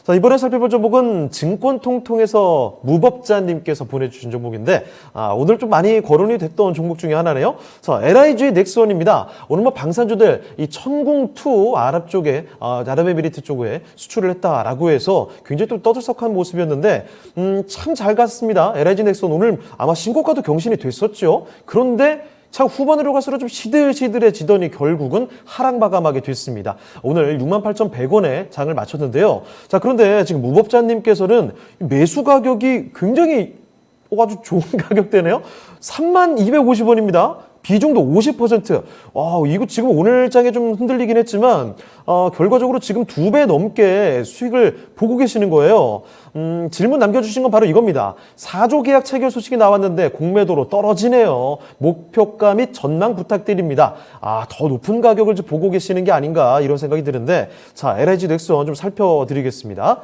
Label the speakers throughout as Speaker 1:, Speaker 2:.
Speaker 1: 자, 이번에 살펴볼 종목은 증권통통에서 무법자님께서 보내주신 종목인데, 오늘 좀 많이 거론이 됐던 종목 중에 하나네요. 자, LIG 넥스원입니다. 오늘 뭐 방산주들 이 천궁2 아랍 쪽에, 아랍에미리트 쪽에 수출을 했다라고 해서 굉장히 또 떠들썩한 모습이었는데, 참 잘 갔습니다. LIG 넥스원 오늘 아마 신고가도 경신이 됐었죠. 그런데 차 후반으로 갈수록 좀 시들시들해지더니 결국은 하락 마감하게 됐습니다. 오늘 68,100원에 장을 마쳤는데요. 자, 그런데 지금 무법자님께서는 매수 가격이 굉장히 아주 좋은 가격대네요. 3250원입니다. 비중도 50%. 이거 지금 오늘 장에 좀 흔들리긴 했지만, 결과적으로 지금 2배 넘게 수익을 보고 계시는 거예요. 질문 남겨주신 건 바로 이겁니다. 4조 계약 체결 소식이 나왔는데 공매도로 떨어지네요. 목표가 및 전망 부탁드립니다. 더 높은 가격을 좀 보고 계시는 게 아닌가 이런 생각이 드는데, 자, LIG 넥스원 좀 살펴드리겠습니다.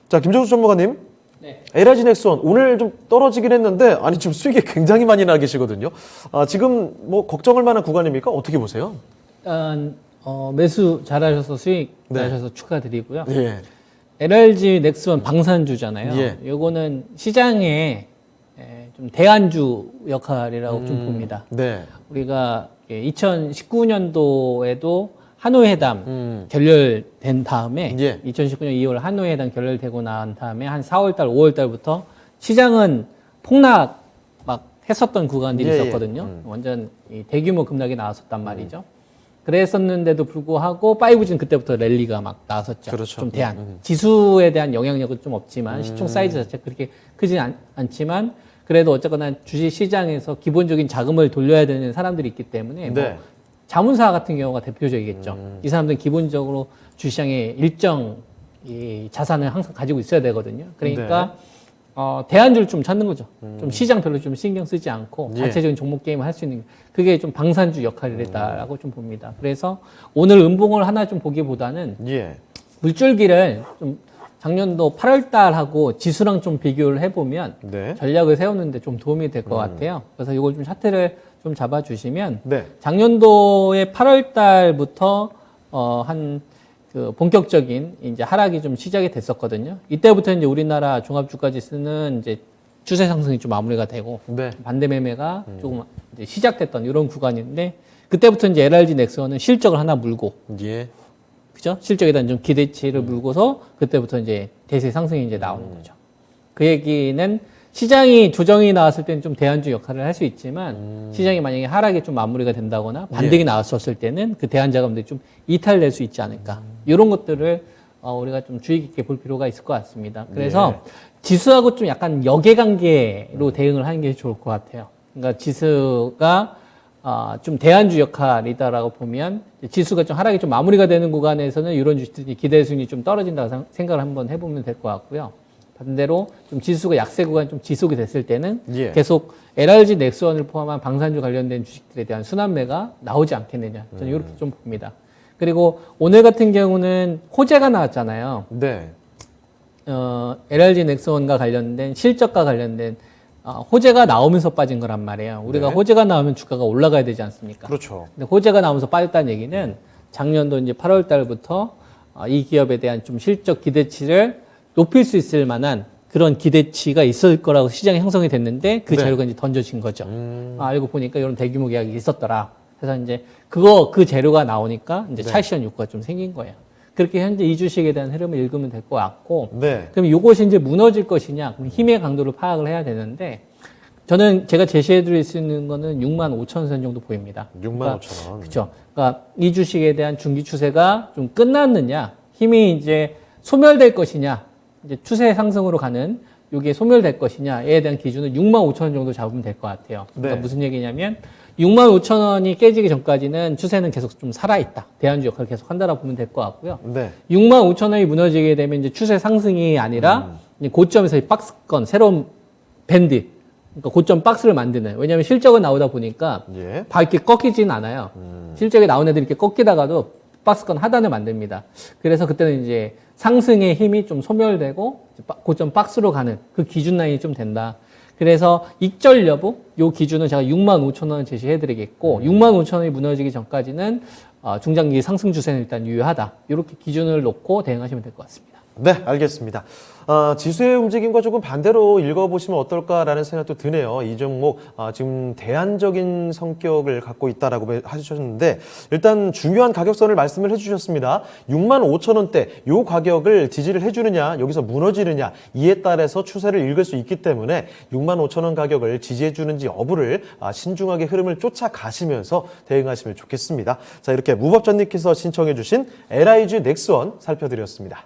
Speaker 1: 자, 김정수 전문가님. 네. LIG 넥스원 오늘 좀 떨어지긴 했는데 지금 수익이 굉장히 많이 나 계시거든요. 지금 뭐 걱정할 만한 구간입니까? 어떻게 보세요?
Speaker 2: 일단 매수 잘하셔서 수익 나셔서 축하드리고요.
Speaker 1: 예.
Speaker 2: LIG 넥스원 방산주잖아요.
Speaker 1: 예.
Speaker 2: 요거는 시장에 좀 대안주 역할이라고 좀 봅니다.
Speaker 1: 네.
Speaker 2: 우리가 2019년도에도 하노이 회담 결렬된 다음에 2019년 2월 하노이 회담 결렬되고 난 다음에 한 4월 달, 5월 달부터 시장은 폭락 막 했었던 구간들이 있었거든요. 완전 대규모 급락이 나왔었단 말이죠. 그랬었는데도 불구하고 5G는 그때부터 랠리가 막 나왔었죠.
Speaker 1: 그렇죠.
Speaker 2: 좀 대안. 지수에 대한 영향력은 좀 없지만 시총 사이즈 자체가 그렇게 크진 않지만 그래도 어쨌거나 주식 시장에서 기본적인 자금을 돌려야 되는 사람들이 있기 때문에 뭐 자문사 같은 경우가 대표적이겠죠. 이 사람들은 기본적으로 주시장에 일정 이 자산을 항상 가지고 있어야 되거든요. 그러니까 대안주를 좀 찾는 거죠. 좀 시장 별로 좀 신경 쓰지 않고 자체적인 종목 게임을 할 수 있는 그게 좀 방산주 역할을 했다라고 좀 봅니다. 그래서 오늘 음봉을 하나 좀 보기보다는 물줄기를 좀 작년도 8월 달하고 지수랑 좀 비교를 해보면 전략을 세우는데 좀 도움이 될 것 같아요. 그래서 이걸 좀 차트를 좀 잡아주시면 작년도에 8월 달부터 그 본격적인 이제 하락이 좀 시작이 됐었거든요. 이때부터 이제 우리나라 종합주가지수는 이제 추세 상승이 좀 마무리가 되고 반대 매매가 조금 이제 시작됐던 이런 구간인데 그때부터 이제 LIG 넥스원은 실적을 하나 물고 그죠? 실적에 대한 좀 기대치를 물고서 그때부터 이제 대세 상승이 이제 나오는 거죠. 그 얘기는 시장이 조정이 나왔을 때는 좀 대안주 역할을 할 수 있지만 시장이 만약에 하락이 좀 마무리가 된다거나 반등이 나왔었을 때는 그 대안 자금들이 좀 이탈될 수 있지 않을까. 이런 것들을 우리가 좀 주의 깊게 볼 필요가 있을 것 같습니다. 그래서 지수하고 좀 약간 역외관계로 대응을 하는 게 좋을 것 같아요. 그러니까 지수가 좀 대안주 역할이다라고 보면 지수가 좀 하락이 좀 마무리가 되는 구간에서는 이런 주식들이 기대 수익이 좀 떨어진다고 생각을 한번 해보면 될 것 같고요. 반대로 좀 지수가 약세 구간 좀 지속이 됐을 때는 계속 LIG 넥스원을 포함한 방산주 관련된 주식들에 대한 순환매가 나오지 않겠느냐. 저는 이렇게 좀 봅니다. 그리고 오늘 같은 경우는 호재가 나왔잖아요. LIG 넥스원과 관련된 실적과 관련된 호재가 나오면서 빠진 거란 말이에요. 우리가 호재가 나오면 주가가 올라가야 되지 않습니까?
Speaker 1: 그렇죠.
Speaker 2: 근데 호재가 나오면서 빠졌다는 얘기는 작년도 이제 8월 달부터 이 기업에 대한 좀 실적 기대치를 높일 수 있을 만한 그런 기대치가 있을 거라고 시장이 형성이 됐는데 그 재료가 이제 던져진 거죠. 알고 보니까 이런 대규모 계약이 있었더라. 그래서 이제 그 재료가 나오니까 이제 차익실현 욕구가 좀 생긴 거예요. 그렇게 현재 이 주식에 대한 흐름을 읽으면 될 것 같고, 그럼 이것이 이제 무너질 것이냐, 그럼 힘의 강도를 파악을 해야 되는데, 저는 제가 제시해드릴 수 있는 거는 65,000선 정도 보입니다.
Speaker 1: 65,000원.
Speaker 2: 그렇죠. 그러니까 이 주식에 대한 중기 추세가 좀 끝났느냐, 힘이 이제 소멸될 것이냐, 이제 추세 상승으로 가는 이게 소멸될 것이냐에 대한 기준은 65,000원 정도 잡으면 될 것 같아요. 그러니까 무슨 얘기냐면 65,000원이 깨지기 전까지는 추세는 계속 좀 살아있다. 대안주 역할을 계속 한다라고 보면 될 것 같고요. 65,000원이 무너지게 되면 이제 추세 상승이 아니라 이제 고점에서 이 박스권, 새로운 밴드, 그러니까 고점 박스를 만드는. 왜냐하면 실적은 나오다 보니까 밝게 꺾이진 않아요. 실적에 나온 애들이 이렇게 꺾이다가도 박스권 하단을 만듭니다. 그래서 그때는 이제 상승의 힘이 좀 소멸되고 고점 박스로 가는 그 기준 라인이 좀 된다. 그래서 익절 여부, 요 기준은 제가 65,000원 제시해드리겠고 65,000원이 무너지기 전까지는 중장기 상승 추세는 일단 유효하다. 이렇게 기준을 놓고 대응하시면 될 것 같습니다.
Speaker 1: 네, 알겠습니다. 지수의 움직임과 조금 반대로 읽어보시면 어떨까라는 생각도 드네요. 이 종목 지금 대안적인 성격을 갖고 있다라고 하셨는데 일단 중요한 가격선을 말씀을 해주셨습니다. 65,000원대 이 가격을 지지를 해주느냐 여기서 무너지느냐 이에 따라서 추세를 읽을 수 있기 때문에 65,000원 가격을 지지해주는지 여부를 신중하게 흐름을 쫓아가시면서 대응하시면 좋겠습니다. 자, 이렇게 무법자님께서 신청해주신 LIG 넥스원 살펴드렸습니다.